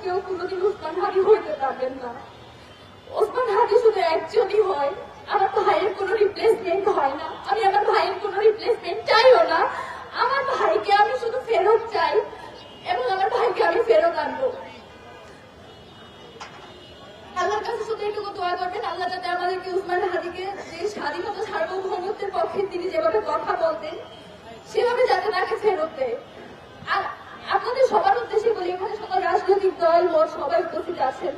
কেউ কোনোদিন ওসমান হাদি হইতে পারবেন না। ওসমান হাদি শুধু একজনই হয়, আমার ভাইয়ের কোনো রিপ্লেসমেন্ট হয় না। আমি আমার ভাইয়ের কোনো রিপ্লেসমেন্ট চাইও না। আমার ভাইকে আমি শুধু ফেরত চাই এবং আমার ভাইকে আমি ফেরত আনবো। আল্লাহর কাছে শুধু একটু দোয়া করবেন, আল্লাহ যাতে আমাদেরকে ওসমান হাদিকে যে স্বাধীনতা সার্বভৌমত্বের পক্ষে তিনি যেভাবে কথা বলতেন সেভাবে যাতে তাকে ফেরত দেয়। আর আপনাদের সবার উদ্দেশ্যে বলি, এখানে সকল রাজনৈতিক দল ও সবাই উপস্থিত আছেন।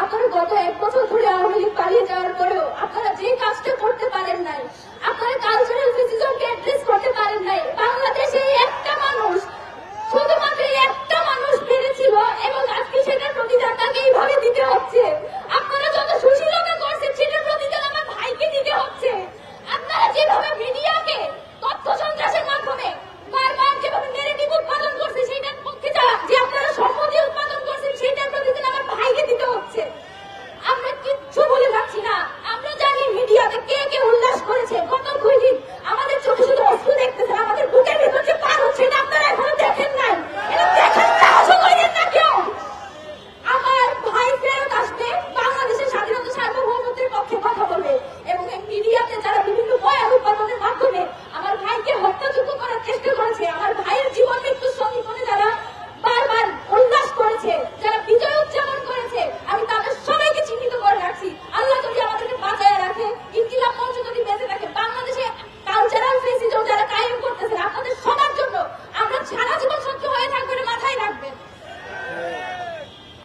আপনারা গত 1 বছর ধরে আওয়ামী লীগ পালিয়ে যাওয়ার পরেও আপনারা যে কাজটা করতে পারেন নাই, আপনারা কালচারাল ফেসিজমকে অ্যাড্রেস করতে পারেন নাই। বাংলাদেশে একটা মানুষ, শুধুমাত্র একটা